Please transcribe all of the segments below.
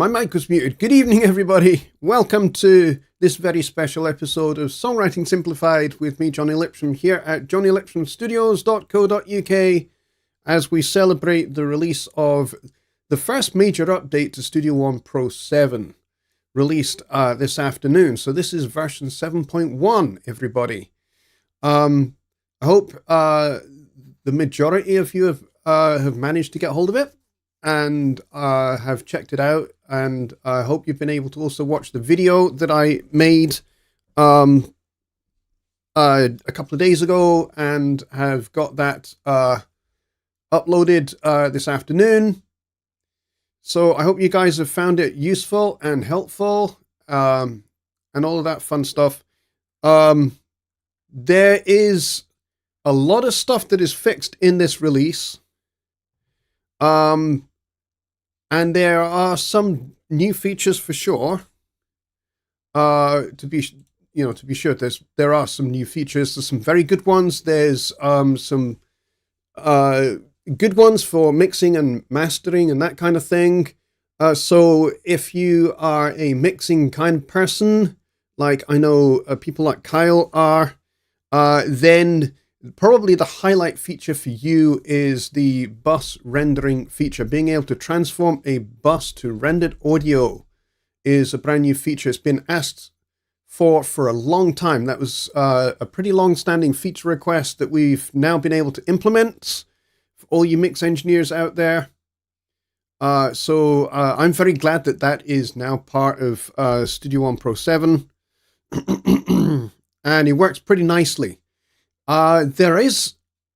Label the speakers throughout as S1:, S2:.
S1: My mic was muted. Good evening, everybody. Welcome to this very special episode of Songwriting Simplified with me, Jonny Lipsham, here at jonnylipshamstudios.co.uk as we celebrate the release of the first major update to Studio One Pro 7, released this afternoon. So this is version 7.1, everybody. I hope the majority of you have managed to get hold of it and have checked it out, and I hope you've been able to also watch the video that I made a couple of days ago and have got that uploaded this afternoon. So I hope you guys have found it useful and helpful and all of that fun stuff. There is a lot of stuff that is fixed in this release. And there are some new features for sure. To be sure, there are some new features. There's some very good ones. There's some good ones for mixing and mastering and that kind of thing. So if you are a mixing kind of person, like I know people like Kyle are, then probably the highlight feature for you is the bus rendering feature. Being able to transform a bus to rendered audio is a brand new feature. It's been asked for a long time. That was a pretty long-standing feature request that we've now been able to implement for all you mix engineers out there. So I'm very glad that that is now part of Studio One Pro 7. And it works pretty nicely. There is,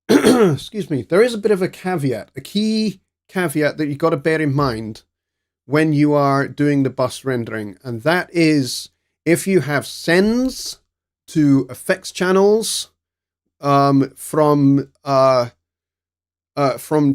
S1: excuse me, there is a bit of a caveat, a key caveat that you've got to bear in mind when you are doing the bus rendering. And that is if you have sends to effects channels from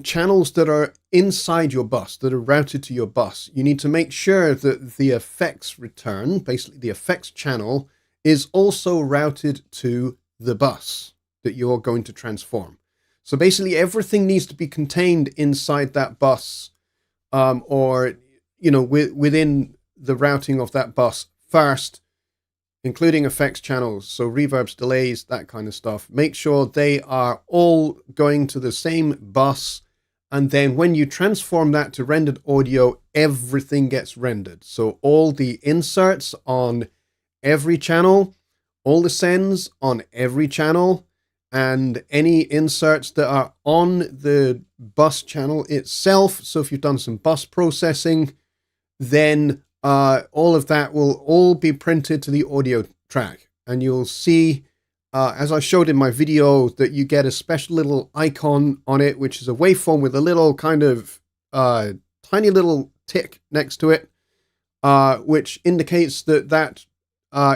S1: channels that are inside your bus, that are routed to your bus, you need to make sure that the effects return, basically the effects channel, is also routed to the bus that you're going to transform. So basically everything needs to be contained inside that bus, or, within the routing of that bus first, including effects channels, so reverbs, delays, that kind of stuff. Make sure they are all going to the same bus, and then when you transform that to rendered audio, everything gets rendered. So all the inserts on every channel, all the sends on every channel, and any inserts that are on the bus channel itself. So if you've done some bus processing, then all of that will all be printed to the audio track. And you'll see, as I showed in my video, that you get a special little icon on it, which is a waveform with a little kind of tiny little tick next to it, which indicates that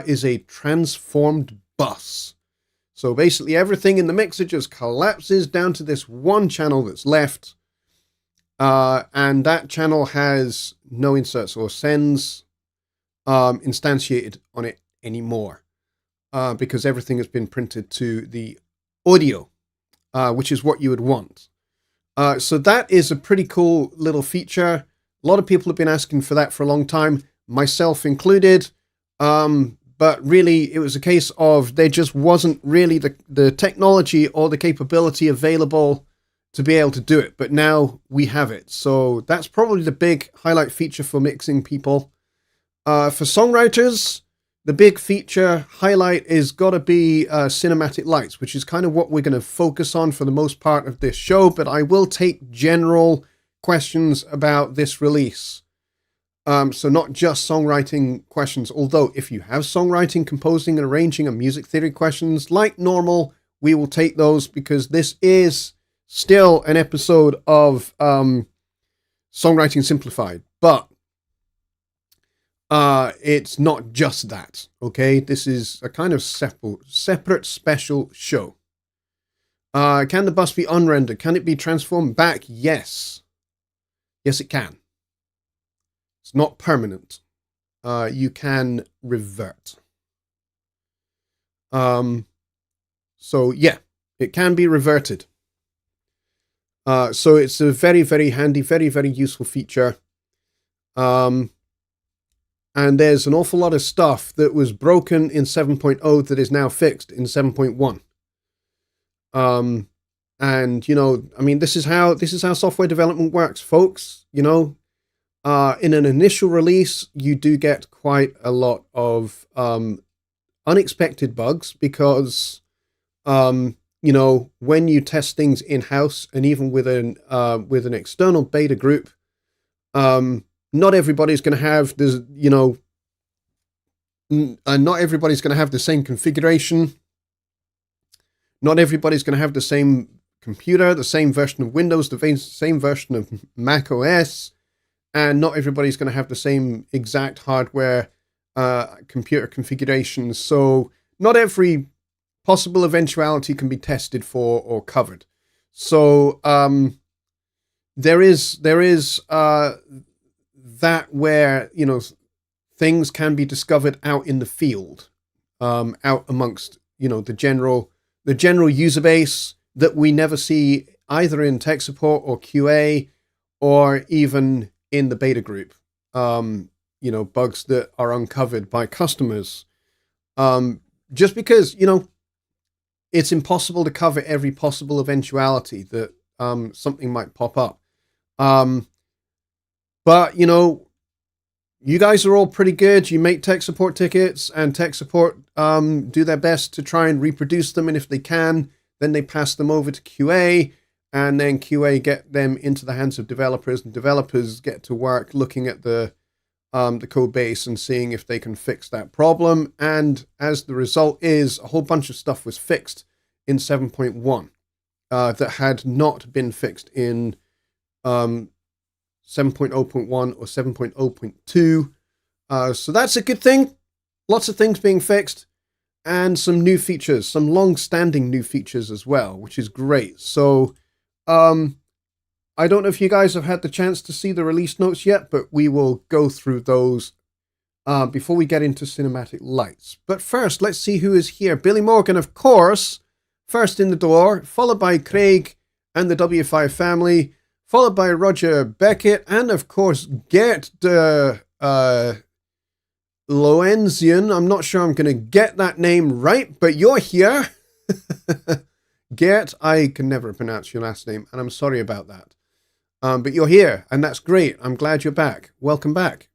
S1: is a transformed bus. So basically everything in the mixer just collapses down to this one channel that's left. And that channel has no inserts or sends instantiated on it anymore. Because everything has been printed to the audio, which is what you would want. So that is a pretty cool little feature. A lot of people have been asking for that for a long time, myself included. But really, it was a case of there just wasn't really the technology or the capability available to be able to do it. But now we have it. So that's probably the big highlight feature for mixing people. For songwriters, the big feature highlight is got to be cinematic lights, which is kind of what we're going to focus on for the most part of this show. But I will take general questions about this release. So not just songwriting questions, although if you have songwriting, composing, and arranging and music theory questions, like normal, we will take those because this is still an episode of Songwriting Simplified. But it's not just that, okay? This is a kind of separate special show. Can the bus be unrendered? Can it be transformed back? Yes. Yes, it can. It's not permanent. You can revert. So yeah, it can be reverted. So it's a very, very handy, very, very useful feature. And there's an awful lot of stuff that was broken in 7.0 that is now fixed in 7.1. And, you know, I mean, this is how software development works, folks. You know, in an initial release, you do get quite a lot of unexpected bugs because, you know, when you test things in-house and even with an external beta group, not everybody's going to have this, you know, not everybody's going to have the same configuration. Not everybody's going to have the same computer, the same version of Windows, the same version of Mac OS, and not everybody's going to have the same exact hardware computer configurations. So not every possible eventuality can be tested for or covered. So there is that where, you know, things can be discovered out in the field, out amongst, you know, the general user base that we never see either in tech support or QA or even in the beta group. You know, bugs that are uncovered by customers. Just because, you know, it's impossible to cover every possible eventuality that something might pop up. But, you know, you guys are all pretty good. You make tech support tickets, and tech support do their best to try and reproduce them. And if they can, then they pass them over to QA, and then QA get them into the hands of developers, and developers get to work looking at the code base and seeing if they can fix that problem. And as the result is, a whole bunch of stuff was fixed in 7.1 that had not been fixed in 7.0.1 or 7.0.2. So that's a good thing. Lots of things being fixed and some new features, some long-standing new features as well, which is great. So I don't know if you guys have had the chance to see the release notes yet, but we will go through those before we get into cinematic lights. But first, let's see who is here. Billy Morgan, of course, first in the door, followed by Craig and the W5 family, followed by Roger Beckett, and of course, Gert de Loenzian. I'm not sure I'm going to get that name right, but you're here. Gert, I can never pronounce your last name, and I'm sorry about that. But you're here, and that's great. I'm glad you're back. Welcome back.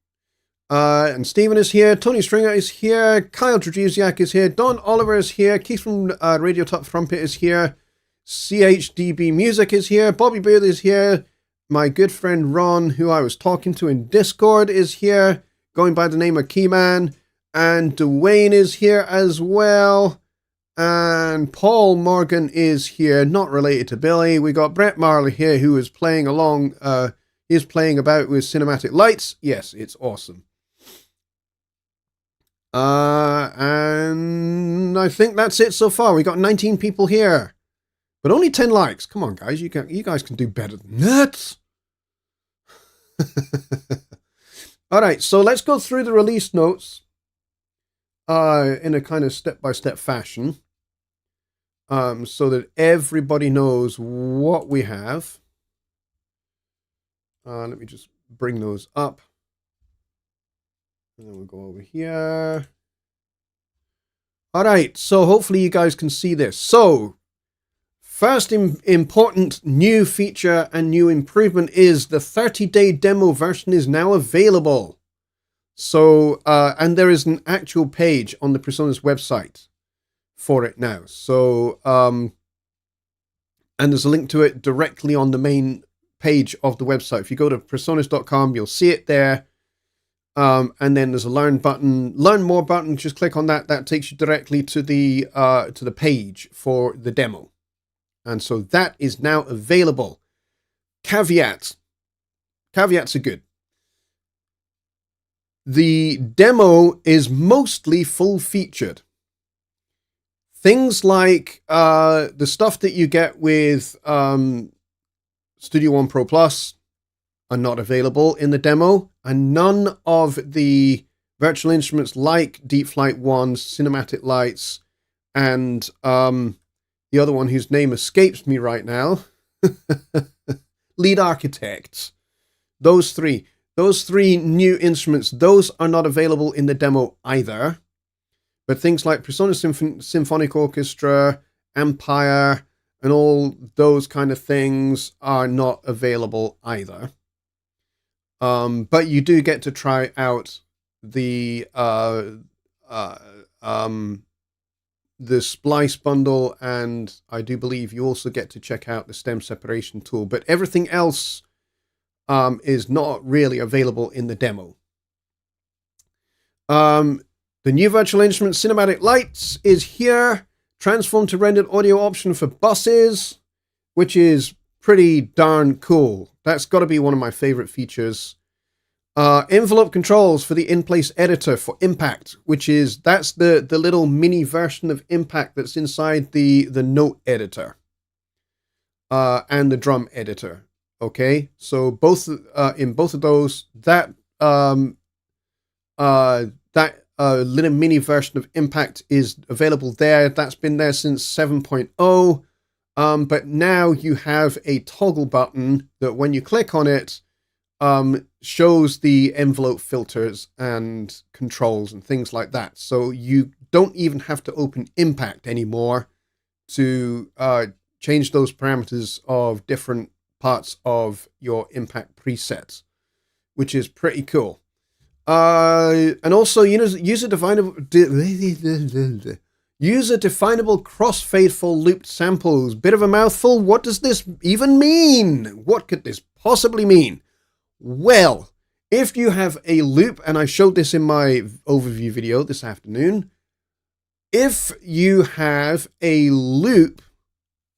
S1: And Stephen is here. Tony Stringer is here. Kyle Drzeziak is here. Don Oliver is here. Keith from Radio Top Trumpet is here. CHDB Music is here. Bobby Booth is here. My good friend Ron, who I was talking to in Discord, is here, going by the name of Keyman. And Dwayne is here as well. And Paul Morgan is here, not related to Billy. We got Brett Marley here, who is playing along. He's playing about with cinematic lights. Yes, it's awesome. And I think that's it so far. We got 19 people here, but only 10 likes. Come on, guys. You guys can do better than that. All right, so let's go through the release notes in a kind of step-by-step fashion, so that everybody knows what we have. Let me just bring those up. And then we'll go over here. All right, so hopefully you guys can see this. So, first important new feature and new improvement is the 30-day demo version is now available. So, and there is an actual page on the Presonus website for it now. So, and there's a link to it directly on the main page of the website. If you go to presonus.com, you'll see it there. And then there's a learn more button. Just click on that. That takes you directly to the page for the demo. And so that is now available. Caveats are good. The demo is mostly full-featured. Things like the stuff that you get with Studio One Pro Plus are not available in the demo, and none of the virtual instruments like Deep Flight 1's cinematic lights and the other one whose name escapes me right now, Lead Architects. Those three those 3 new instruments, those are not available in the demo either. But things like Persona Symphonic Orchestra, Empire, and all those kind of things are not available either. But you do get to try out the splice bundle, and I do believe you also get to check out the stem separation tool. But everything else is not really available in the demo. The new virtual instrument Cinematic Lights is here. Transform to rendered audio option for buses, which is pretty darn cool. That's got to be one of my favorite features. Envelope controls for the in-place editor for Impact, that's the little mini version of Impact that's inside the note editor and the drum editor. Okay, so in both of those, that little mini version of Impact is available there. That's been there since 7.0. But now you have a toggle button that when you click on it, shows the envelope filters and controls and things like that. So you don't even have to open Impact anymore to change those parameters of different parts of your Impact presets, which is pretty cool. And also, user definable crossfade for looped samples. Bit of a mouthful. What does this even mean? What could this possibly mean? Well, if you have a loop, and I showed this in my overview video this afternoon, if you have a loop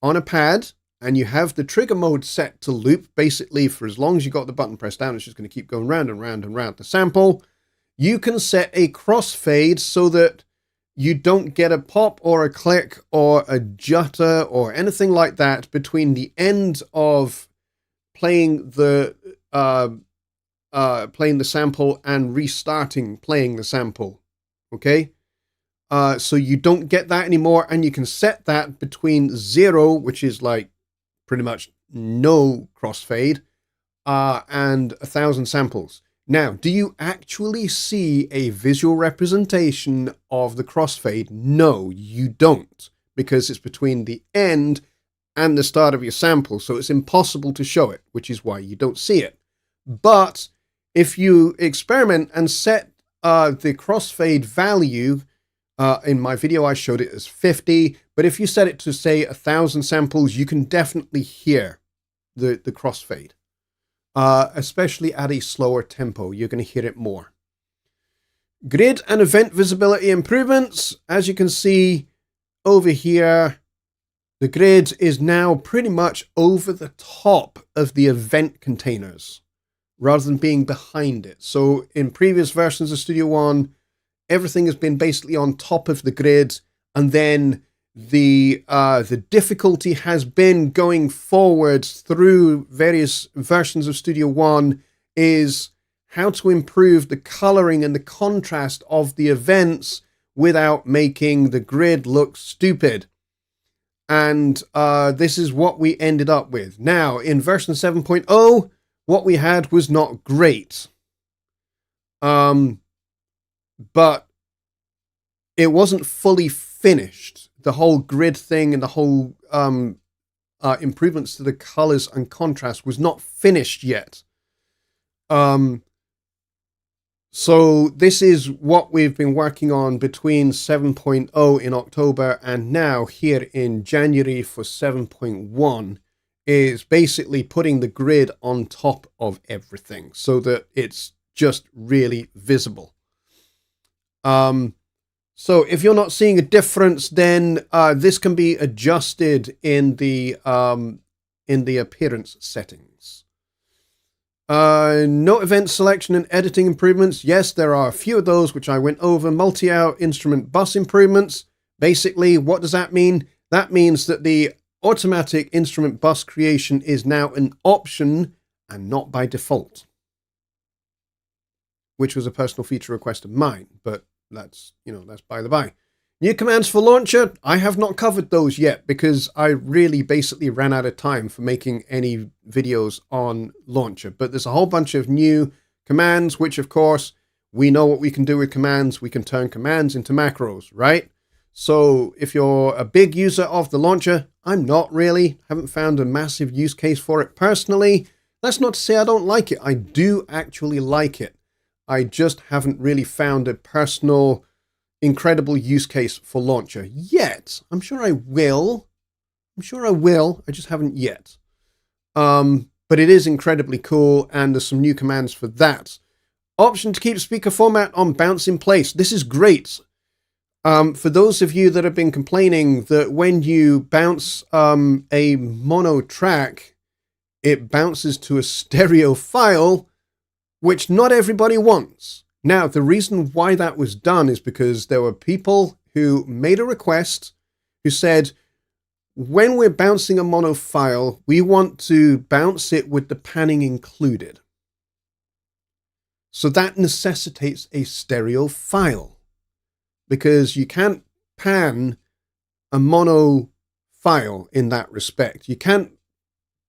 S1: on a pad and you have the trigger mode set to loop, basically for as long as you got the button pressed down, it's just going to keep going round and round and round the sample. You can set a crossfade so that you don't get a pop or a click or a jutter or anything like that between the end of playing the sample and restarting playing the sample. Okay? So you don't get that anymore, and you can set that between 0, which is like pretty much no crossfade, and 1,000 samples. Now, do you actually see a visual representation of the crossfade? No, you don't, because it's between the end and the start of your sample, so it's impossible to show it, which is why you don't see it. But if you experiment and set the crossfade value, in my video I showed it as 50, but if you set it to, say, 1,000 samples, you can definitely hear the crossfade. Especially at a slower tempo, you're going to hear it more. Grid and event visibility improvements. As you can see over here, the grid is now pretty much over the top of the event containers rather than being behind it. So in previous versions of Studio One, everything has been basically on top of the grid, and then the difficulty has been going forward through various versions of Studio One is how to improve the coloring and the contrast of the events without making the grid look stupid. And this is what we ended up with. Now, in version 7.0, what we had was not great. But it wasn't fully finished. The whole grid thing and the whole improvements to the colors and contrast was not finished yet. So this is what we've been working on between 7.0 in October and now here in January for 7.1, is basically putting the grid on top of everything so that it's just really visible. So if you're not seeing a difference, then this can be adjusted in the appearance settings. Note event selection and editing improvements. Yes, there are a few of those which I went over. Multi-out instrument bus improvements. Basically, what does that mean? That means that the automatic instrument bus creation is now an option and not by default, which was a personal feature request of mine, but that's by the by. New commands for Launcher. I have not covered those yet because I really basically ran out of time for making any videos on Launcher, but there's a whole bunch of new commands, which of course, we know what we can do with commands. We can turn commands into macros, right? So if you're a big user of the launcher, I'm not really, haven't found a massive use case for it personally. That's not to say I don't like it. I do actually like it. I just haven't really found a personal, incredible use case for launcher yet. I'm sure I will. I just haven't yet. But it is incredibly cool, and there's some new commands for that. Option to keep speaker format on bounce in place. This is great. For those of you that have been complaining that when you bounce a mono track, it bounces to a stereo file, which not everybody wants. Now, the reason why that was done is because there were people who made a request who said, when we're bouncing a mono file, we want to bounce it with the panning included. So that necessitates a stereo file, because you can't pan a mono file in that respect. You can't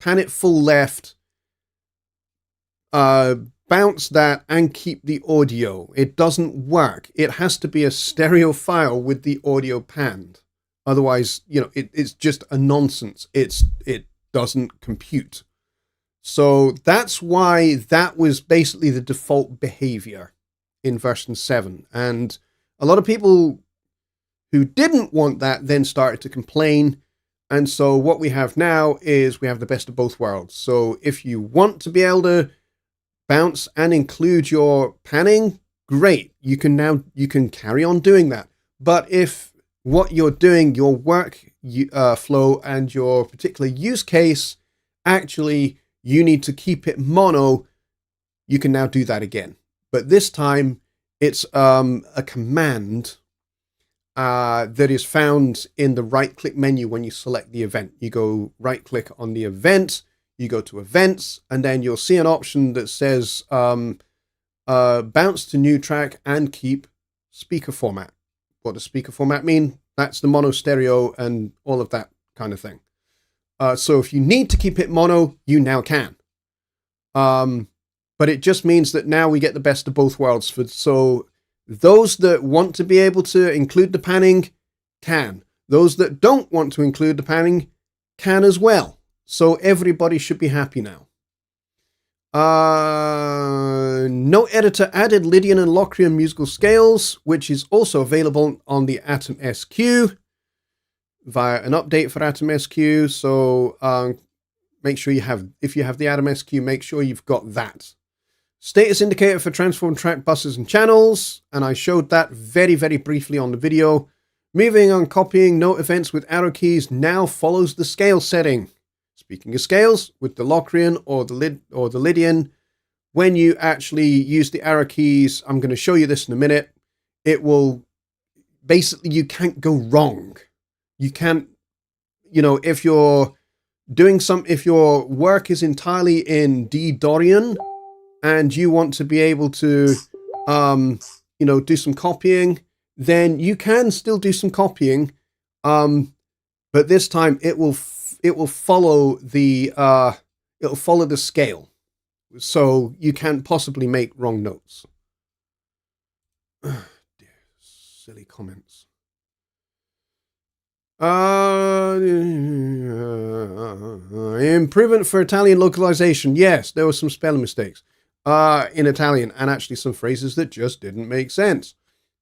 S1: pan it full left, bounce that, and keep the audio. It doesn't work. It has to be a stereo file with the audio panned. Otherwise, it's just a nonsense. It doesn't compute. So that's why that was basically the default behavior in version 7. And a lot of people who didn't want that then started to complain. And so what we have now is we have the best of both worlds. So if you want to be able to bounce and include your panning, great. You can carry on doing that. But if what you're doing, your work flow and your particular use case, actually you need to keep it mono, you can now do that again. But this time it's a command that is found in the right-click menu when you select the event. You go right-click on the event, you go to events, and then you'll see an option that says bounce to new track and keep speaker format. What does speaker format mean? That's the mono stereo and all of that kind of thing. So if you need to keep it mono, you now can. But it just means that now we get the best of both worlds. So those that want to be able to include the panning can. Those that don't want to include the panning can as well. So everybody should be happy now. Note editor added Lydian and Locrian musical scales, which is also available on the Atom SQ via an update for Atom SQ. So make sure if you have the Atom SQ, make sure you've got that. Status indicator for transform track buses and channels, and I showed that very, very briefly on the video. Moving on copying note events with arrow keys now follows the scale setting. Speaking of scales, with the Locrian or the Lydian, when you actually use the arrow keys, I'm going to show you this in a minute, it will, basically you can't go wrong. You can't, if you're doing if your work is entirely in D Dorian and you want to be able to, do some copying, then you can still do some copying. But this time it will follow the scale. So you can't possibly make wrong notes. Oh, dear, silly comments. Improvement for Italian localization. Yes, there were some spelling mistakes in Italian, and actually some phrases that just didn't make sense.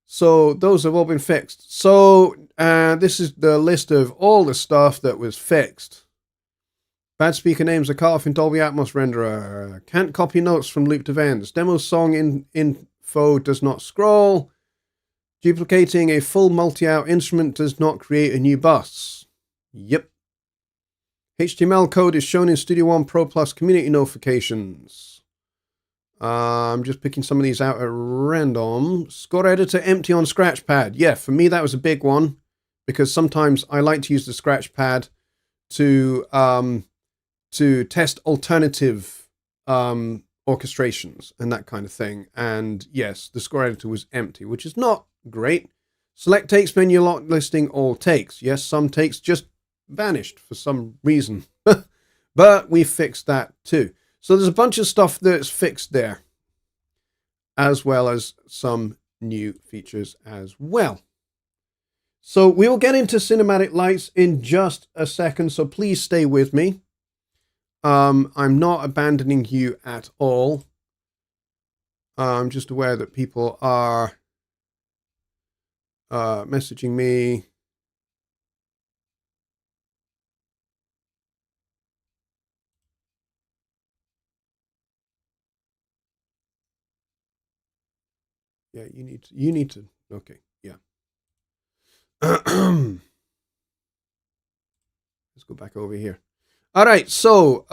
S1: So those have all been fixed. So this is the list of all the stuff that was fixed. Bad speaker names are cut off in Dolby Atmos renderer. Can't copy notes from looped events. Demo song info does not scroll. Duplicating a full multi-out instrument does not create a new bus. Yep. HTML code is shown in Studio One Pro Plus community notifications. I'm just picking some of these out at random. Score editor empty on Scratchpad. Yeah, for me that was a big one, because sometimes I like to use the Scratchpad to test alternative orchestrations and that kind of thing. And yes, the score editor was empty, which is not great. Select takes menu lock listing all takes. Yes, some takes just vanished for some reason. But we fixed that too. So there's a bunch of stuff that's fixed there. as well as some new features as well. So we will get into cinematic lights in just a second, so please stay with me. I'm not abandoning you at all. I'm just aware that people are messaging me. Yeah, you need to. Okay, yeah. Let's go back over here. All right, so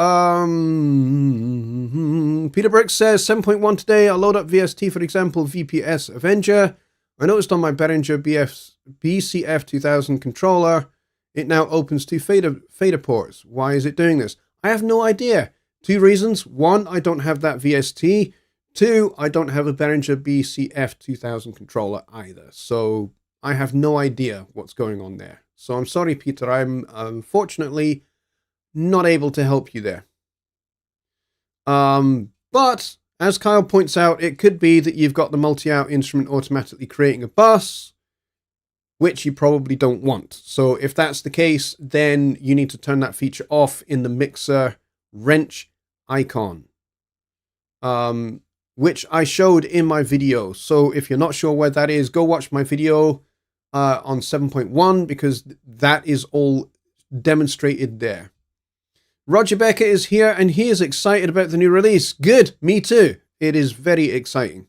S1: Peter Brick says 7.1 today. I'll load up VST, for example, VPS Avenger. I noticed on my Behringer BCF 2000 controller, it now opens two fader ports. Why is it doing this? I have no idea. Two reasons. One, I don't have that VST. Two, I don't have a Behringer BCF 2000 controller either. So I have no idea what's going on there. So I'm sorry, Peter. I'm unfortunately not able to help you there. But as Kyle points out, it could be that you've got the multi-out instrument automatically creating a bus, which you probably don't want. So if that's the case, then you need to turn that feature off in the mixer wrench icon, which I showed in my video. So if you're not sure where that is, go watch my video on 7.1 because that is all demonstrated there. Roger Becker is here and he is excited about the new release. Good, me too. It is very exciting.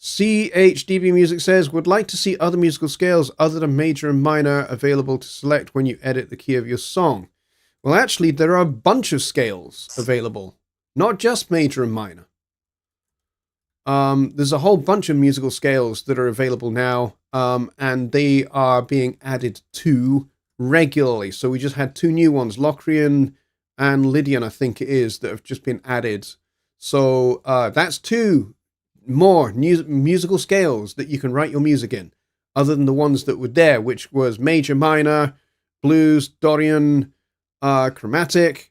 S1: CHDB Music says, would like to see other musical scales other than major and minor available to select when you edit the key of your song. Well, actually, there are a bunch of scales available, not just major and minor. There's a whole bunch of musical scales that are available now, and they are being added to regularly. So we just had two new ones, Locrian and Lydian, I think it is, that have just been added. So that's two more musical scales that you can write your music in, other than the ones that were there, which was major, minor, blues, Dorian, chromatic,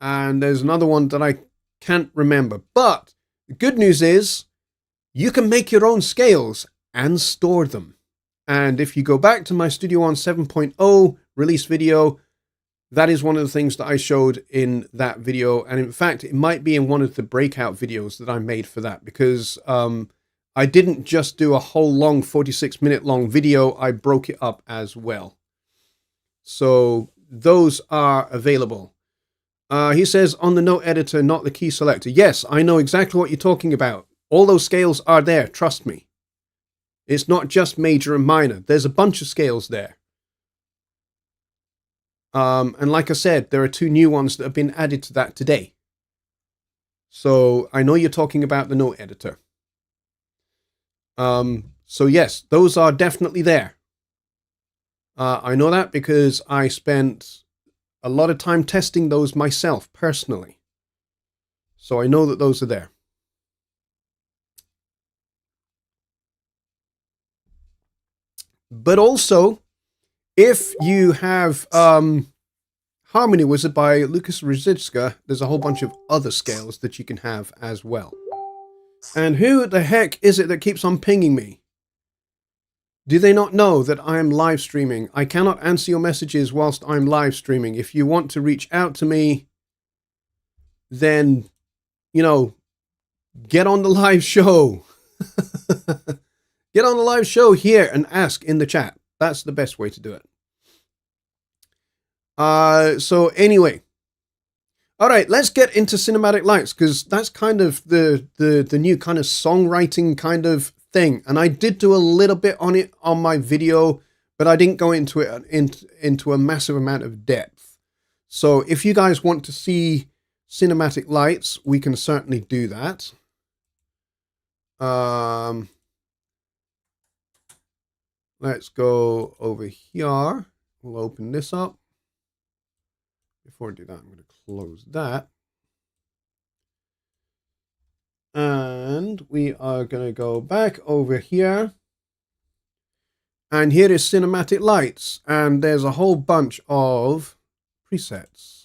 S1: and there's another one that I can't remember. But the good news is you can make your own scales and store them. And if you go back to my Studio One 7.0 release video, that is one of the things that I showed in that video. And in fact, it might be in one of the breakout videos that I made for that, because I didn't just do a whole long 46-minute long video. I broke it up as well. So those are available. He says, on the note editor, not the key selector. Yes, I know exactly what you're talking about. All those scales are there, trust me. It's not just major and minor. There's a bunch of scales there. And like I said, there are two new ones that have been added to that today. So I know you're talking about the note editor. So yes, those are definitely there. I know that because I spent a lot of time testing those myself personally. So I know that those are there. But also, if you have Harmony Wizard by Lucas Ruzicka, there's a whole bunch of other scales that you can have as well. And who the heck is it that keeps on pinging me? Do they not know that I am live streaming? I cannot answer your messages whilst I'm live streaming. If you want to reach out to me, then, you know, get on the live show. Get on the live show here and ask in the chat. That's the best way to do it. So anyway, all right, let's get into cinematic lights, because that's kind of the new kind of songwriting kind of thing. And I did do a little bit on it on my video, but I didn't go into it into a massive amount of depth. So if you guys want to see cinematic lights, we can certainly do that. Let's go over here. We'll open this up. Before I do that, I'm going to close that. And we are going to go back over here. And here is cinematic lights. And there's a whole bunch of presets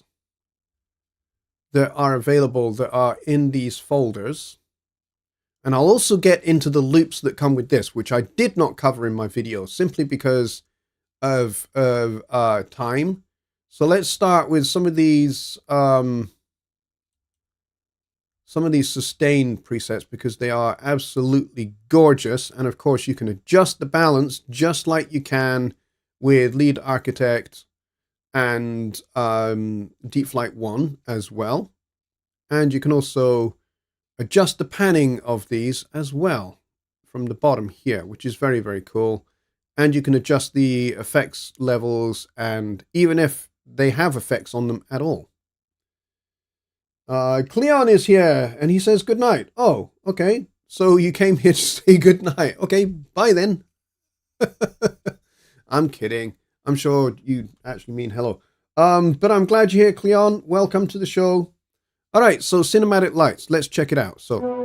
S1: that are available that are in these folders. And I'll also get into the loops that come with this, which I did not cover in my video simply because of time. So let's start with some of these sustain presets, because they are absolutely gorgeous. And of course, you can adjust the balance just like you can with Lead Architect and Deep Flight 1 as well. And you can also adjust the panning of these as well from the bottom here, which is very, very cool. And you can adjust the effects levels, and even if they have effects on them at all. Cleon is here, and he says good night. Oh, okay. So you came here to say good night. Okay, bye then. I'm kidding. I'm sure you actually mean hello. But I'm glad you're here, Cleon. Welcome to the show. All right, so cinematic lights. Let's check it out. So.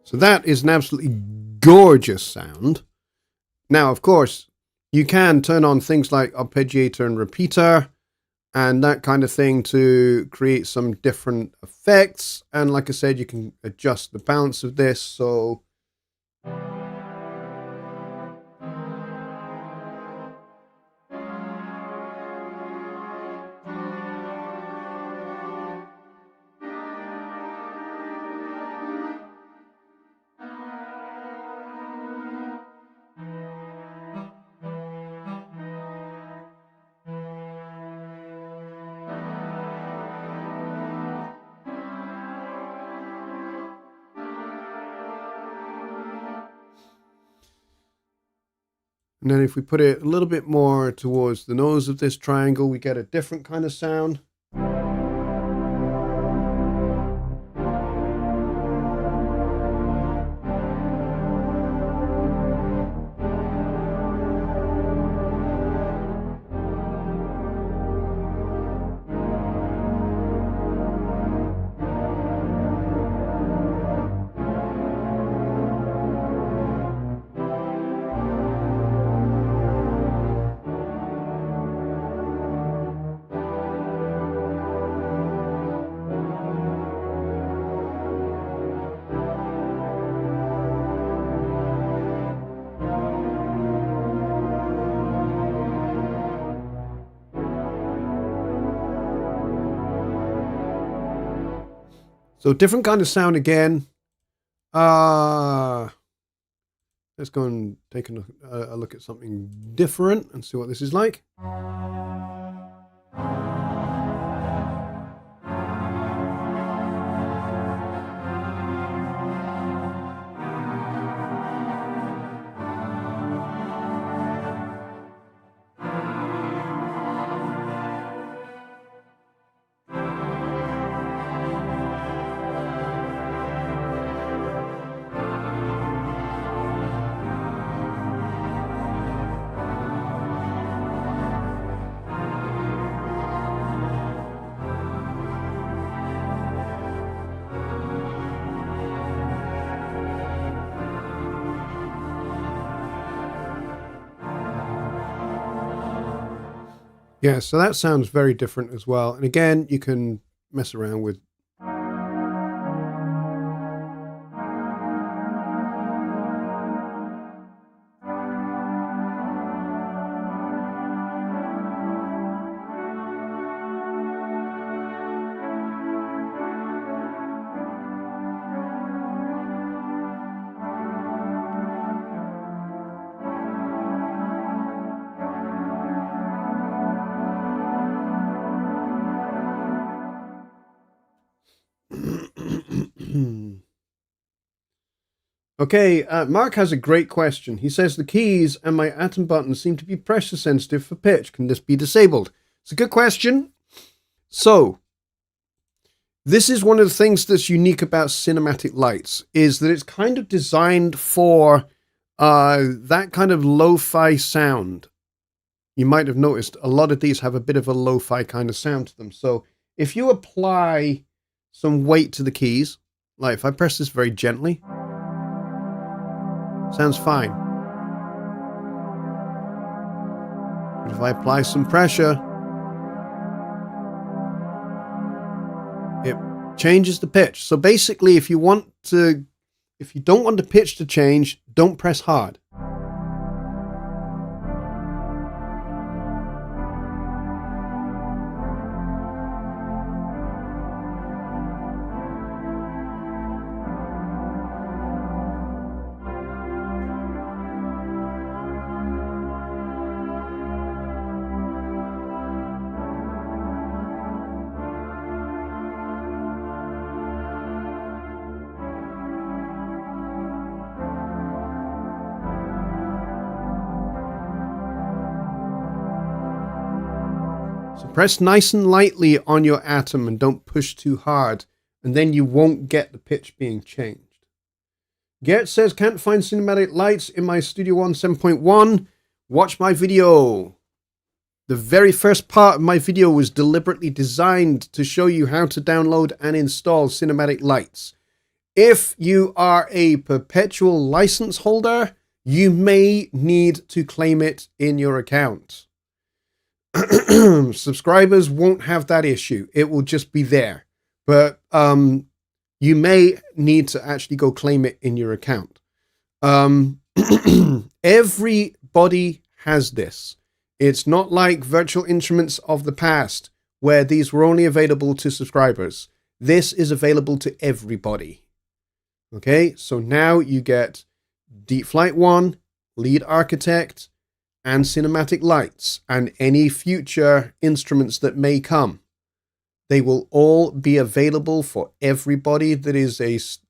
S1: So that is an absolutely gorgeous sound. Now, of course, you can turn on things like arpeggiator and repeater and that kind of thing to create some different effects. And like I said, you can adjust the balance of this. So and then if we put it a little bit more towards the nose of this triangle, we get a different kind of sound. So different kind of sound again. Let's go and take a look at something different and see what this is like. Yeah, so that sounds very different as well. And again, you can mess around with. Okay, Mark has a great question. He says the keys and my atom button seem to be pressure sensitive for pitch. Can this be disabled? It's a good question. So, this is one of the things that's unique about cinematic lights, is that it's kind of designed for that kind of lo-fi sound. You might have noticed a lot of these have a bit of a lo-fi kind of sound to them. So if you apply some weight to the keys, like if I press this very gently, sounds fine. But if I apply some pressure, it changes the pitch. So basically, if you don't want the pitch to change, don't press hard. So press nice and lightly on your atom and don't push too hard, and then you won't get the pitch being changed. Gert says, can't find cinematic lights in my Studio One 7.1. Watch my video. The very first part of my video was deliberately designed to show you how to download and install cinematic lights. If you are a perpetual license holder, you may need to claim it in your account. Subscribers won't have that issue. It will just be there. But you may need to actually go claim it in your account. Everybody has this. It's not like virtual instruments of the past, where these were only available to subscribers. This is available to everybody. Okay, so now you get Deep Flight 1, Lead Architect, and Cinematic Lights, and any future instruments that may come. They will all be available for everybody that is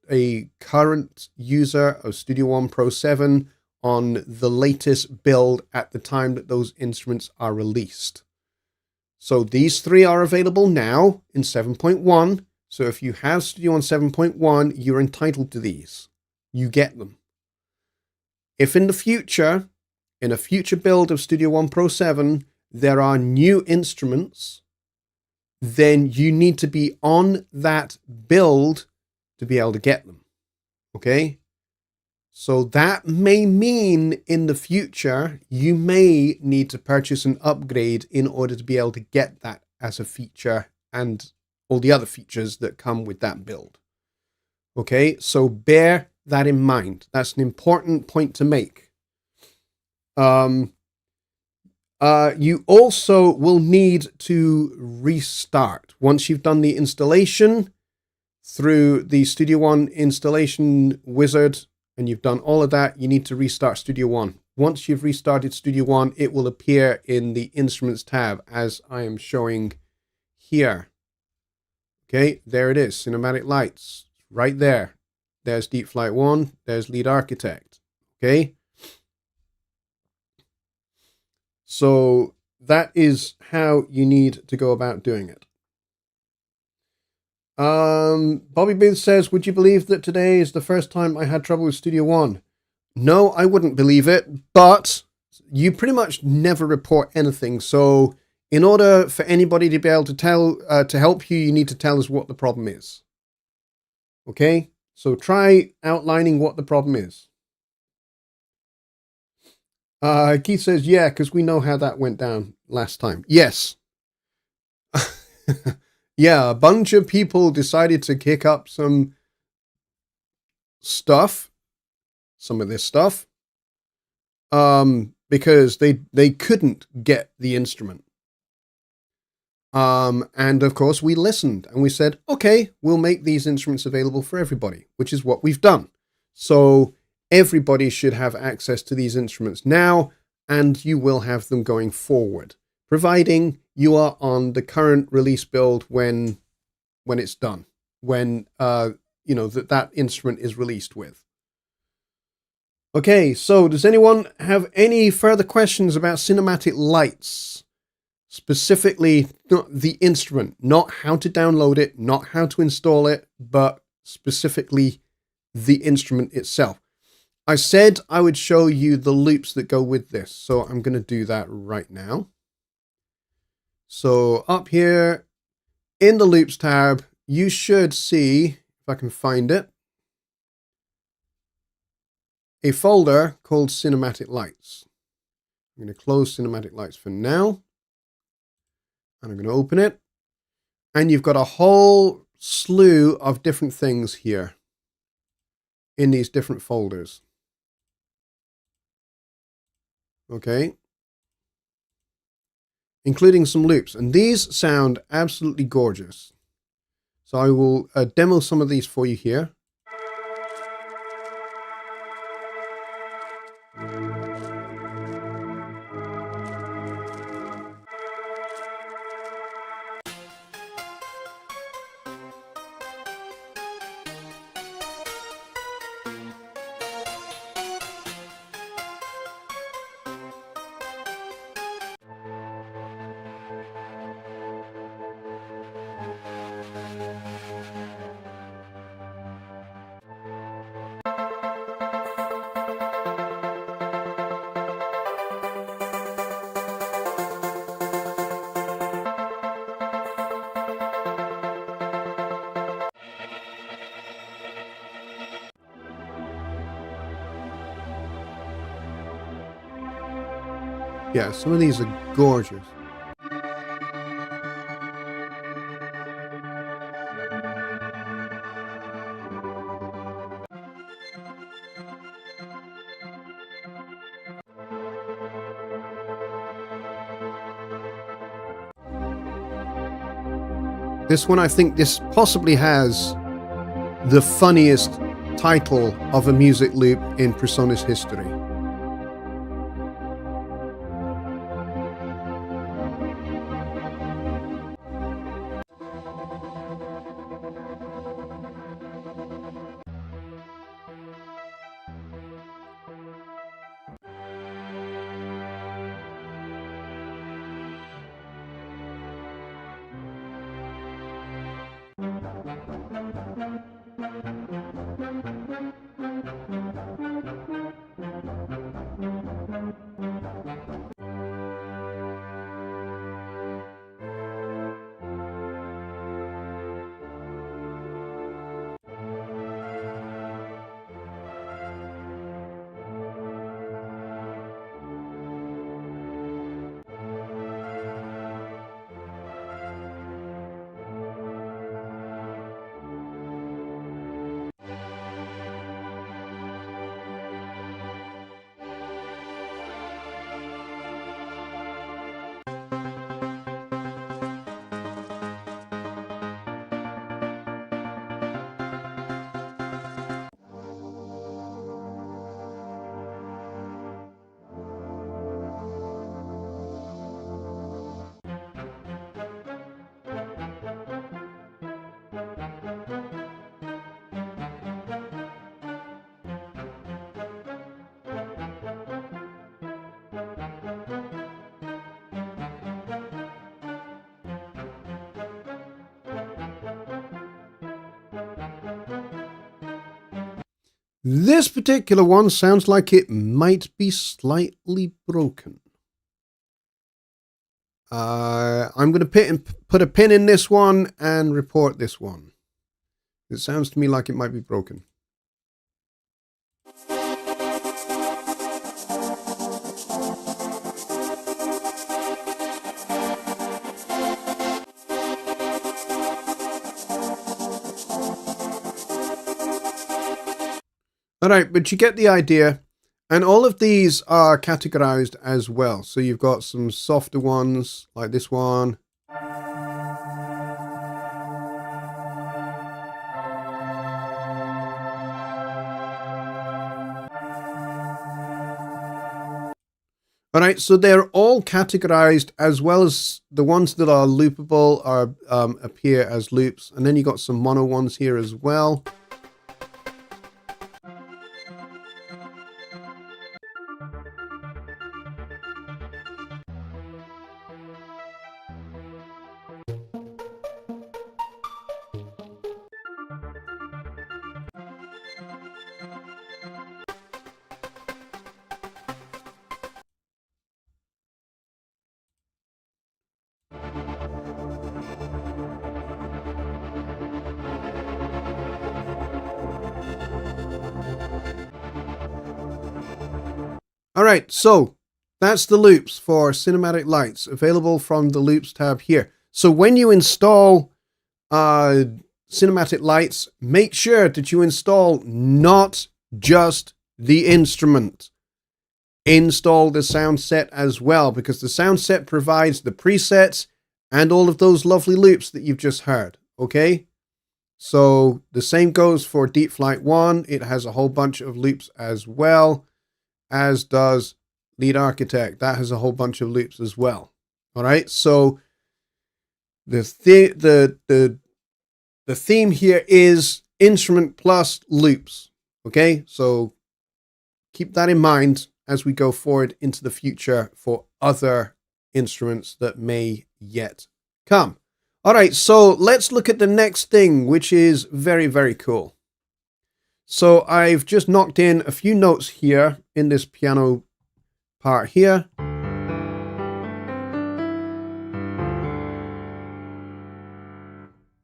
S1: a current user of Studio One Pro 7 on the latest build at the time that those instruments are released. So these three are available now in 7.1. So if you have Studio One 7.1, you're entitled to these. You get them. If in the future, in a future build of Studio One Pro 7, there are new instruments, then you need to be on that build to be able to get them. Okay? So that may mean in the future, you may need to purchase an upgrade in order to be able to get that as a feature and all the other features that come with that build. Okay? So bear that in mind. That's an important point to make. You also will need to restart. Once you've done the installation through the Studio One installation wizard and you've done all of that, you need to restart Studio One. Once you've restarted Studio One, it will appear in the Instruments tab as I am showing here. Okay, there it is, Cinematic Lights, right there. There's Deep Flight 1, there's Lead Architect. Okay. So that is how you need to go about doing it. Bobby Booth says, would you believe that today is the first time I had trouble with Studio One? No, I wouldn't believe it, but you pretty much never report anything. So in order for anybody to be able to help you, you need to tell us what the problem is. Okay? So try outlining what the problem is. Keith says, yeah, because we know how that went down last time. Yes. Yeah, a bunch of people decided to kick up some stuff, some of this stuff, because they couldn't get the instrument. And of course we listened and we said, okay, we'll make these instruments available for everybody, which is what we've done. So everybody should have access to these instruments now, and you will have them going forward, providing you are on the current release build when it's done, when that instrument is released with. Okay, so does anyone have any further questions about cinematic lights? Specifically, not the instrument, not how to download it, not how to install it, but specifically the instrument itself. I said I would show you the loops that go with this, so I'm going to do that right now. So up here in the loops tab, you should see, if I can find it, a folder called Cinematic Lights. I'm going to close Cinematic Lights for now. And I'm going to open it. And you've got a whole slew of different things here in these different folders. Okay. Including some loops. And these sound absolutely gorgeous. So I will demo some of these for you here. Yeah, some of these are gorgeous. This one, I think this possibly has the funniest title of a music loop in Presonus history. This particular one sounds like it might be slightly broken. I'm going to put a pin in this one and report this one. It sounds to me like it might be broken. All right, but you get the idea. And all of these are categorized as well. So you've got some softer ones like this one. All right, so they're all categorized, as well as the ones that are loopable are appear as loops. And then you got some mono ones here as well. All right, so that's the loops for cinematic lights, available from the loops tab here. So when you install cinematic lights, make sure that you install not just the instrument. Install the sound set as well, because the sound set provides the presets and all of those lovely loops that you've just heard. Okay, so the same goes for Deep Flight 1. It has a whole bunch of loops as well, as does Lead Architect. That has a whole bunch of loops as well. All right, so the theme here is instrument plus loops. Okay, so keep that in mind as we go forward into the future for other instruments that may yet come. All right, so let's look at the next thing, which is very, very cool. So I've just knocked in a few notes here in this piano part here.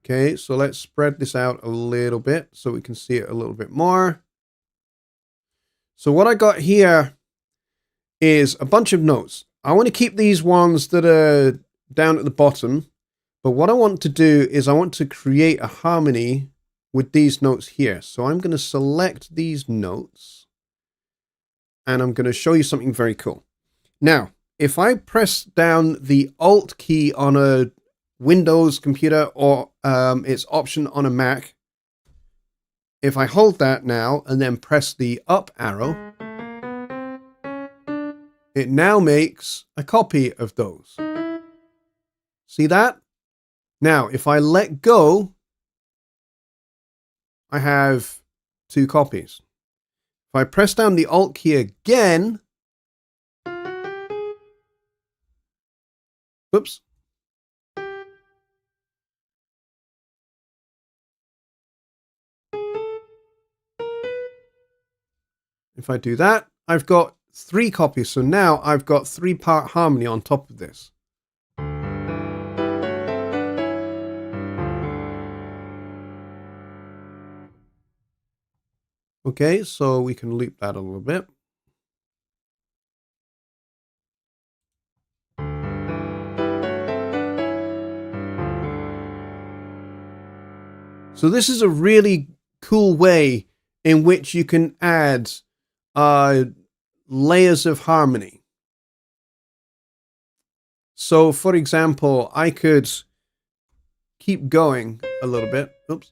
S1: Okay, so let's spread this out a little bit so we can see it a little bit more. So what I got here is a bunch of notes. I want to keep these ones that are down at the bottom, but what I want to do is I want to create a harmony with these notes here. So I'm going to select these notes and I'm going to show you something very cool. Now, if I press down the Alt key on a Windows computer or its option on a Mac, if I hold that now and then press the up arrow, it now makes a copy of those. See that? Now, if I let go, I have two copies. If I press down the Alt key again, whoops. If I do that, I've got three copies. So now I've got 3-part harmony on top of this. Okay, so we can loop that a little bit. So this is a really cool way in which you can add layers of harmony. So for example, I could keep going a little bit. Oops.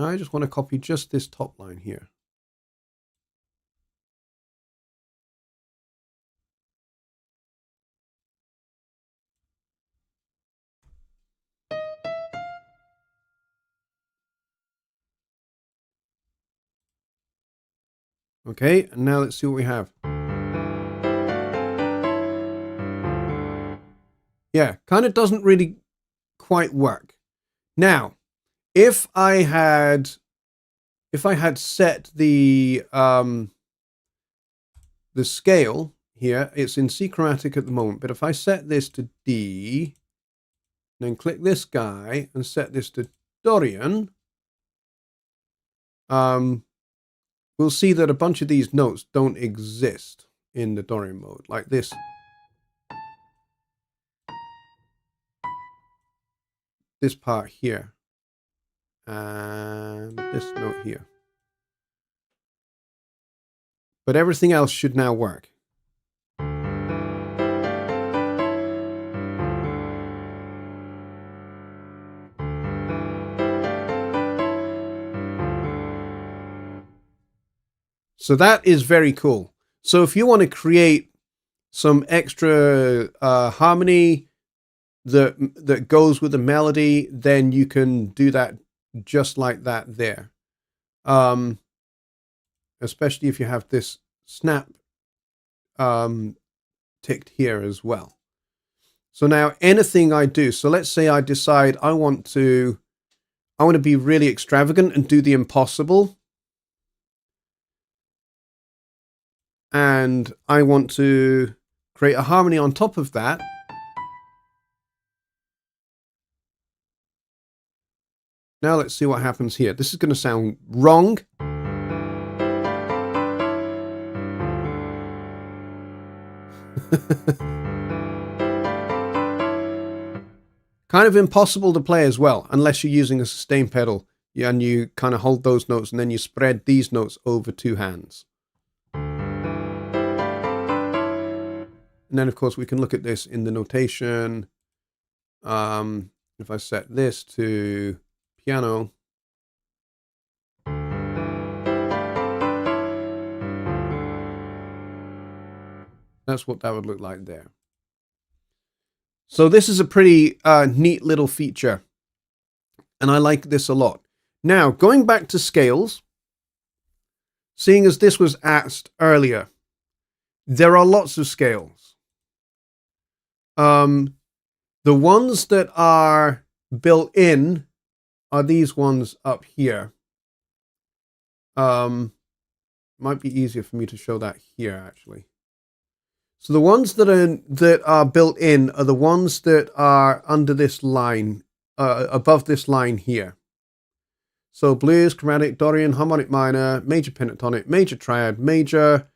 S1: I just want to copy just this top line here. Okay, and now let's see what we have. Yeah, kind of doesn't really quite work. Now, if I had set the scale here, it's in C chromatic at the moment, but if I set this to D, then click this guy and set this to Dorian, we'll see that a bunch of these notes don't exist in the Dorian mode, like this. This part here. And this note here. But everything else should now work. So that is very cool. So if you want to create some extra harmony that goes with the melody, then you can do that just like that there. Especially if you have this snap ticked here as well. So now anything I do, so let's say I decide I want to be really extravagant and do the impossible. And I want to create a harmony on top of that. Now let's see what happens here. This is going to sound wrong. Kind of impossible to play as well, unless you're using a sustain pedal and you kind of hold those notes and then you spread these notes over two hands. And then, of course, we can look at this in the notation. If I set this to piano, that's what that would look like there. So this is a pretty neat little feature, and I like this a lot. Now, going back to scales, seeing as this was asked earlier, there are lots of scales. The ones that are built in are these ones up here. Might be easier for me to show that here, actually. So the ones that are built in are the ones that are under this line, above this line here. So blues, chromatic, Dorian, harmonic minor, major pentatonic, major triad, major,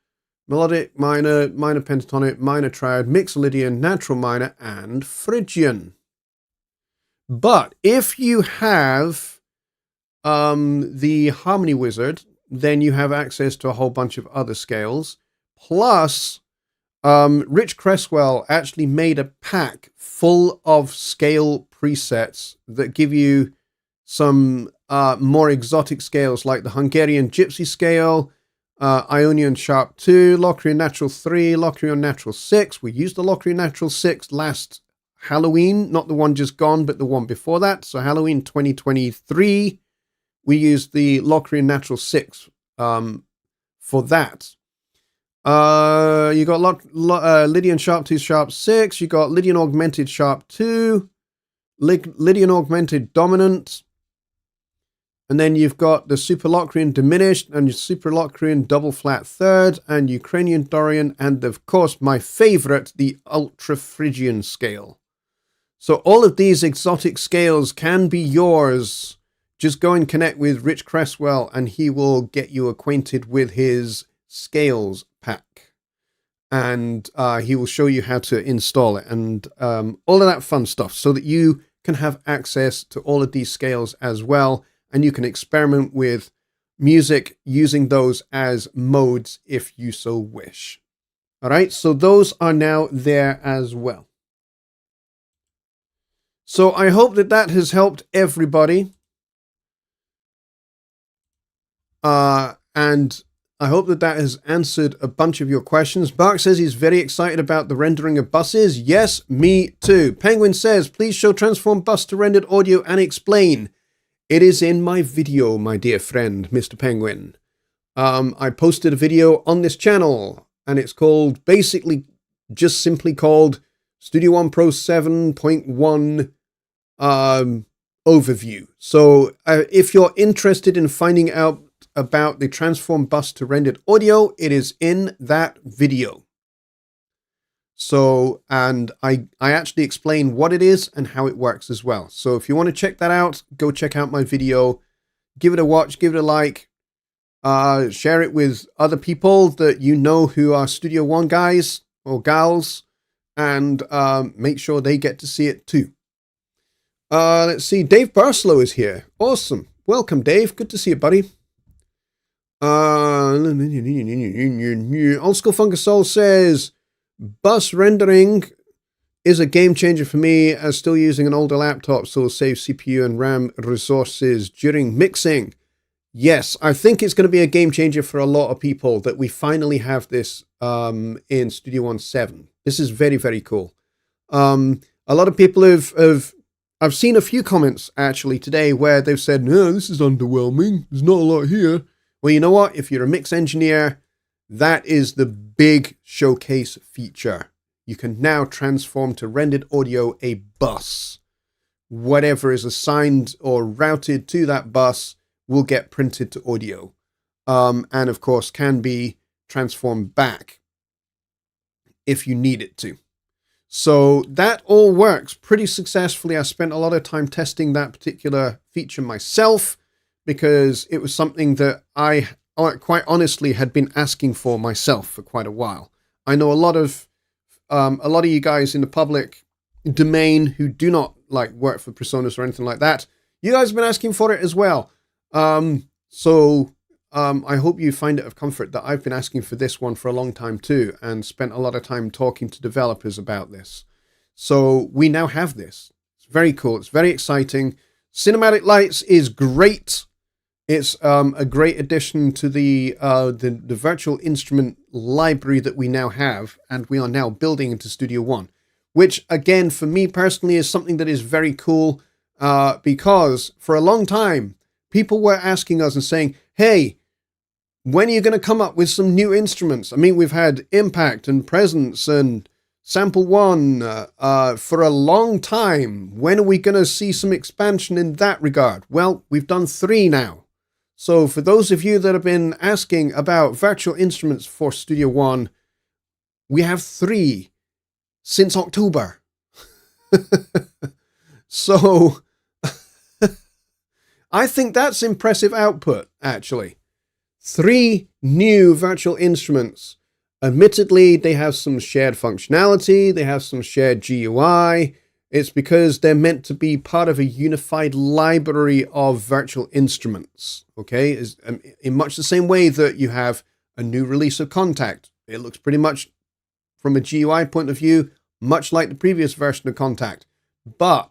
S1: melodic, minor, minor pentatonic, minor triad, mixolydian, natural minor, and Phrygian. But if you have the Harmony Wizard, then you have access to a whole bunch of other scales. Plus, Rich Cresswell actually made a pack full of scale presets that give you some more exotic scales like the Hungarian Gypsy scale, Ionian Sharp 2, Locrian Natural 3, Locrian Natural 6. We used the Locrian Natural 6 last Halloween, not the one just gone, but the one before that. So Halloween 2023, we used the Locrian Natural 6 for that. You got Lydian Sharp 2 Sharp 6. You got Lydian Augmented Sharp 2, Lydian Augmented Dominant. And then you've got the Super Locrian Diminished and your Super Locrian Double Flat Third and Ukrainian Dorian. And of course, my favorite, the Ultra Phrygian scale. So all of these exotic scales can be yours. Just go and connect with Rich Cresswell and he will get you acquainted with his scales pack. And he will show you how to install it and all of that fun stuff so that you can have access to all of these scales as well. And you can experiment with music using those as modes if you so wish. All right, so those are now there as well. So I hope that that has helped everybody. And I hope that that has answered a bunch of your questions. Bark says he's very excited about the rendering of buses. Yes, me too. Penguin says, please show transform bus to rendered audio and explain. It is in my video, my dear friend, Mr. Penguin. I posted a video on this channel, and it's called, basically, just simply called Studio One Pro 7.1 overview. So if you're interested in finding out about the transform bus to rendered audio, it is in that video. So, and I actually explain what it is and how it works as well. So if you want to check that out, go check out my video, give it a watch, give it a like, Share it with other people that you know who are Studio One guys or gals, and make sure they get to see it too. Let's see. Dave Barslow is here. Awesome. Welcome, Dave. Good to see you, buddy. Old School Fungus Soul says, bus rendering is a game changer for me as still using an older laptop, so it'll save CPU and RAM resources during mixing. Yes, I think it's going to be a game changer for a lot of people that we finally have this in Studio One 7. This is very, very cool. A lot of people I've seen a few comments actually today where they've said, no, this is underwhelming. There's not a lot here. Well, you know what? If you're a mix engineer, that is the big showcase feature. You can now transform to rendered audio a bus. Whatever is assigned or routed to that bus will get printed to audio. And of course can be transformed back if you need it to. So that all works pretty successfully. I spent a lot of time testing that particular feature myself because it was something that I quite honestly had been asking for myself for quite a while. I know a lot of you guys in the public domain who do not like work for Presonus or anything like that. You guys have been asking for it as well. So I hope you find it of comfort that I've been asking for this one for a long time too, and spent a lot of time talking to developers about this. So we now have this. It's very cool. It's very exciting. Cinematic Lights is great. It's a great addition to the virtual instrument library that we now have, and we are now building into Studio One, which again, for me personally, is something that is very cool, because for a long time, people were asking us and saying, hey, when are you going to come up with some new instruments? I mean, we've had Impact and Presence and Sample One for a long time. When are we going to see some expansion in that regard? Well, we've done 3 now. So for those of you that have been asking about virtual instruments for Studio One, we have 3 since October. So I think that's impressive output, actually. 3 new virtual instruments. Admittedly, they have some shared functionality, they have some shared GUI. It's because they're meant to be part of a unified library of virtual instruments, okay? In much the same way that you have a new release of Contact. It looks pretty much, from a GUI point of view, much like the previous version of Contact. But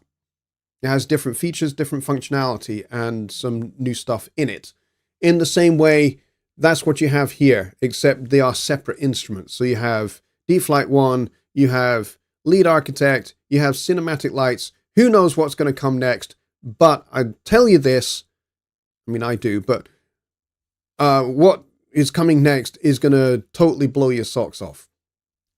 S1: it has different features, different functionality, and some new stuff in it. In the same way, that's what you have here, except they are separate instruments. So you have D-Flight 1, you have Lead Architect, you have Cinematic Lights. Who knows what's going to come next? But I tell you this, I mean, I do, but what is coming next is going to totally blow your socks off.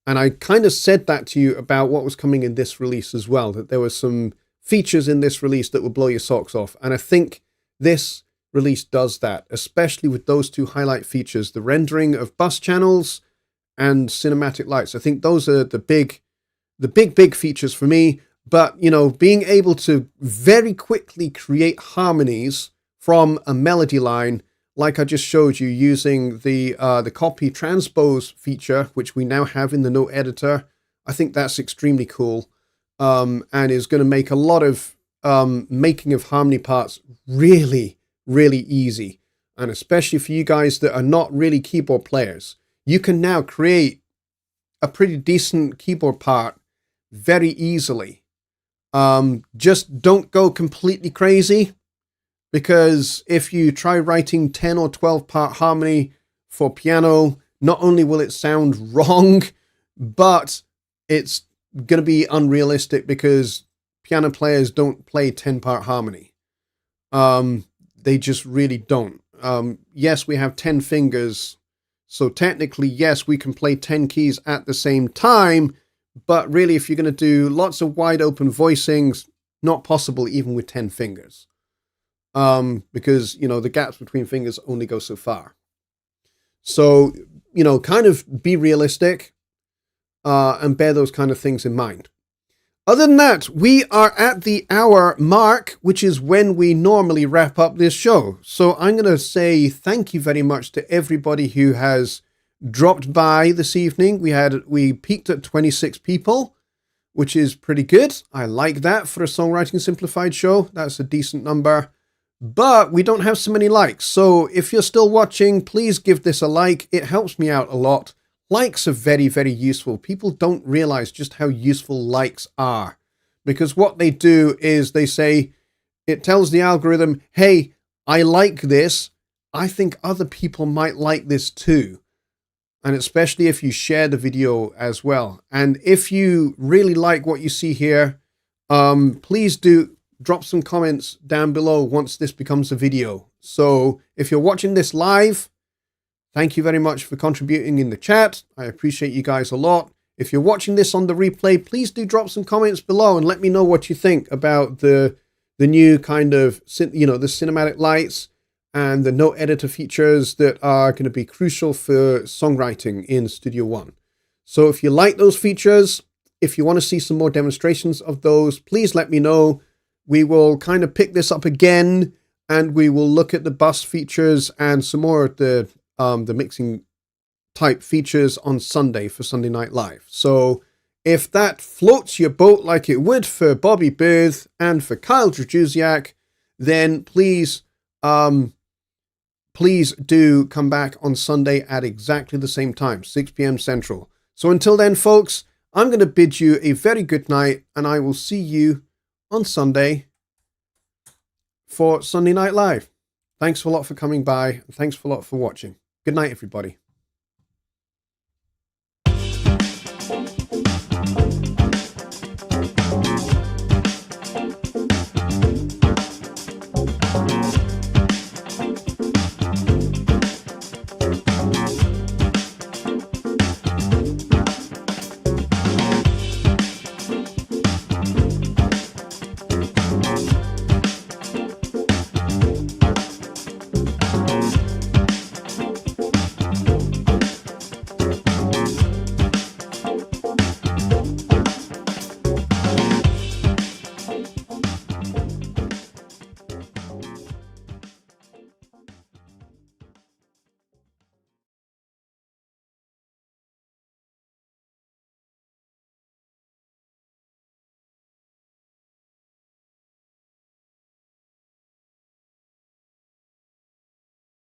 S1: And I kind of said that to you about what was coming in this release as well, that there were some features in this release that would blow your socks off. And I think this release does that, especially with those 2 highlight features, the rendering of bus channels and Cinematic Lights. I think those are the big features for me. But, you know, being able to very quickly create harmonies from a melody line, like I just showed you, using the copy transpose feature, which we now have in the note editor, I think that's extremely cool, and is going to make a lot of making of harmony parts really, really easy. And especially for you guys that are not really keyboard players, you can now create a pretty decent keyboard part very easily. Just don't go completely crazy, because if you try writing 10 or 12 part harmony for piano, not only will it sound wrong, but it's going to be unrealistic, because piano players don't play 10 part harmony. They just really don't. Yes, we have 10 fingers, so technically, yes, we can play 10 keys at the same time. But really, if you're going to do lots of wide open voicings, not possible even with 10 fingers. Because, you know, the gaps between fingers only go so far. So, you know, kind of be realistic and bear those kind of things in mind. Other than that, we are at the hour mark, which is when we normally wrap up this show. So I'm going to say thank you very much to everybody who has dropped by this evening. We peaked at 26 people, which is pretty good. I like that for a Songwriting Simplified show. That's a decent number. But we don't have so many likes. So if you're still watching, please give this a like. It helps me out a lot. Likes are very, very useful. People don't realize just how useful likes are, because what they do is they say, it tells the algorithm, hey, I like this. I think other people might like this too. And especially if you share the video as well. And if you really like what you see here, please do drop some comments down below once this becomes a video. So if you're watching this live, thank you very much for contributing in the chat. I appreciate you guys a lot. If you're watching this on the replay, please do drop some comments below and let me know what you think about the new kind of, the cinematic lights and the note editor features that are going to be crucial for songwriting in Studio One. So if you like those features, if you want to see some more demonstrations of those, please let me know. We will kind of pick this up again and we will look at the bus features and some more of the mixing type features on Sunday for Sunday Night Live. So if that floats your boat like it would for Bobby Booth and for Kyle Drajusiak, then please do come back on Sunday at exactly the same time, 6 p.m. Central. So until then, folks, I'm going to bid you a very good night, and I will see you on Sunday for Sunday Night Live. Thanks a lot for coming by, and thanks a lot for watching. Good night, everybody.